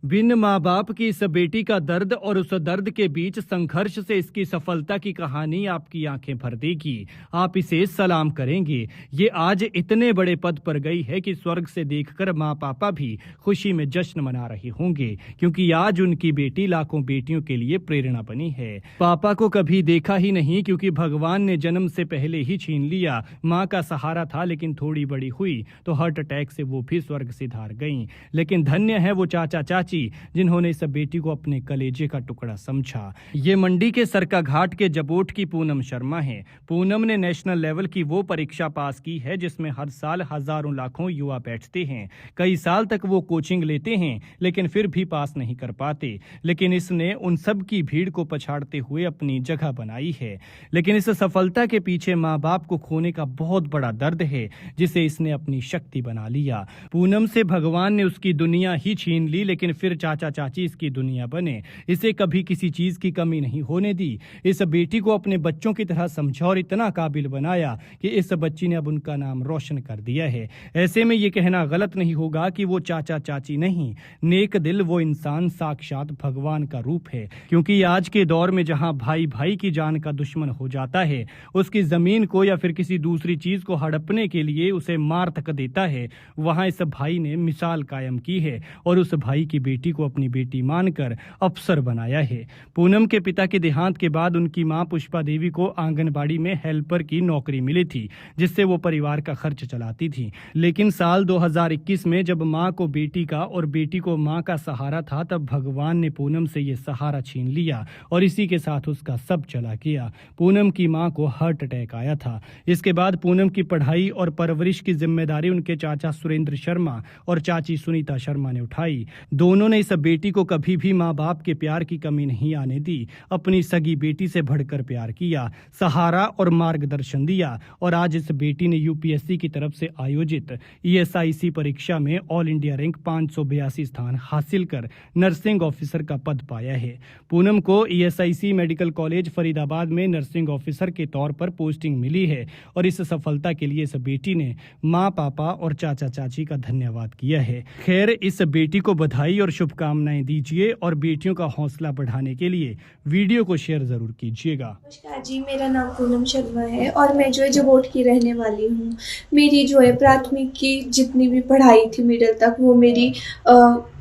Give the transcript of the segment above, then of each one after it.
बिन माँ बाप की इस बेटी का दर्द और उस दर्द के बीच संघर्ष से इसकी सफलता की कहानी आपकी आंखें भर देगी। आप इसे सलाम करेंगे। ये आज इतने बड़े पद पर गई है कि स्वर्ग से देखकर माँ पापा भी खुशी में जश्न मना रहे होंगे, क्योंकि आज उनकी बेटी लाखों बेटियों के लिए प्रेरणा बनी है। पापा को कभी देखा ही नहीं, क्योंकि भगवान ने जन्म से पहले ही छीन लिया। माँ का सहारा था, लेकिन थोड़ी बड़ी हुई तो हार्ट अटैक से वो भी स्वर्ग सिधार गईं। लेकिन धन्य है वो चाचा चाची जिन्होंने इस बेटी को अपने कलेजे का टुकड़ा समझा। ये मंडी के सरका घाट के जबोट की पूनम शर्मा है। पूनम ने नेशनल लेवल की वो परीक्षा पास की है जिसमें हर साल हजारों लाखों युवा बैठते हैं। कई साल तक वो कोचिंग लेते हैं, लेकिन फिर भी पास नहीं कर पाते। लेकिन इसने उन सब की भीड़ को पछाड़ते हुए अपनी जगह बनाई है। लेकिन इस सफलता के पीछे माँ बाप को खोने का बहुत बड़ा दर्द है, जिसे इसने अपनी शक्ति बना लिया। पूनम से भगवान ने उसकी दुनिया ही छीन ली, लेकिन फिर चाचा चाची इसकी दुनिया बने। इसे कभी किसी चीज की कमी नहीं होने दी। इस बेटी को अपने बच्चों की तरह समझा और इतना काबिल बनाया कि इस बच्ची ने अब उनका नाम रोशन कर दिया है। ऐसे में ये कहना गलत नहीं होगा कि वो चाचा चाची नहीं, नेक दिल वो इंसान साक्षात भगवान का रूप है। क्योंकि आज के दौर में जहां भाई भाई की जान का दुश्मन हो जाता है, उसकी जमीन को या फिर किसी दूसरी चीज को हड़पने के लिए उसे मार तक देता है, वहां इस भाई ने मिसाल कायम की है और उस भाई की बेटी को अपनी बेटी मानकर अफसर बनाया है। पूनम के पिता के देहांत के बाद उनकी मां पुष्पा देवी को आंगनबाड़ी में हेल्पर की नौकरी मिली थी, जिससे वो परिवार का खर्च चलाती थी। लेकिन साल 2021 में जब मां को बेटी का और बेटी को मां का सहारा था, तब भगवान ने पूनम से ये सहारा छीन लिया और इसी के साथ उसका सब चला गया। पूनम की मां को हार्ट अटैक आया था। इसके बाद पूनम की पढ़ाई और परवरिश की जिम्मेदारी उनके चाचा सुरेंद्र शर्मा और चाची सुनीता शर्मा ने उठाई। दोनों ने इस बेटी को कभी भी माँ बाप के प्यार की कमी नहीं आने दी। अपनी सगी बेटी से बढ़कर प्यार किया, सहारा और मार्गदर्शन दिया और आज इस बेटी ने यूपीएससी की तरफ से आयोजित ईएसआईसी परीक्षा में ऑल इंडिया रैंक 582 स्थान हासिल कर नर्सिंग ऑफिसर का पद पाया है। पूनम को ईएसआईसी मेडिकल कॉलेज फरीदाबाद में नर्सिंग ऑफिसर के तौर पर पोस्टिंग मिली है और इस सफलता के लिए इस बेटी ने माँ पापा और चाचा चाची का धन्यवाद किया है। खैर, इस बेटी को बधाई और शुभकामनाएं दीजिए और बेटियों का हौसला बढ़ाने के लिए वीडियो को शेयर जरूर कीजिएगा। नमस्कार जी, मेरा नाम पूनम शर्मा है और मैं जो है जबोट की रहने वाली हूँ। मेरी जो है प्राथमिक की जितनी भी पढ़ाई थी मिडिल तक, वो मेरी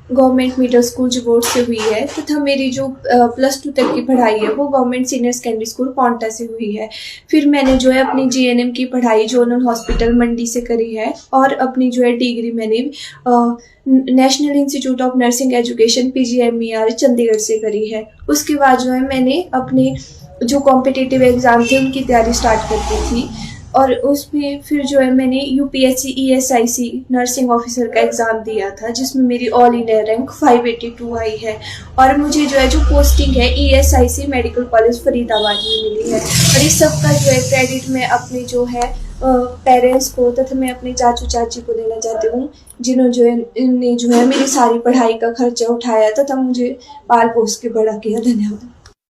गवर्नमेंट मिडिल स्कूल जबोट से हुई है तथा मेरी जो +2 तक की पढ़ाई है वो government senior secondary school Paonta से हुई है। फिर मैंने जो है अपनी जीएनएम की पढ़ाई जोनल हॉस्पिटल मंडी से करी है और अपनी जो है डिग्री मैंने national institute of nursing education PGMER Chandigarh से करी है। उसके बाद जो है मैंने अपने जो कॉम्पिटिटिव एग्ज़ाम थे उनकी तैयारी स्टार्ट कर दी थी और उसमें फिर जो है मैंने यूपीएससी ईएसआईसी नर्सिंग ऑफिसर का एग्ज़ाम दिया था, जिसमें मेरी ऑल इंडिया रैंक 582 आई है और मुझे जो है जो पोस्टिंग है ईएसआईसी मेडिकल कॉलेज फरीदाबाद में मिली है। और इस सब का जो है क्रेडिट मैं अपने जो है पेरेंट्स को तथा मैं अपने चाचू चाची को देना चाहती हूँ, जिन्होंने जो है मेरी सारी पढ़ाई का खर्चा उठाया तथा मुझे पाल पोस के बड़ा किया। धन्यवाद।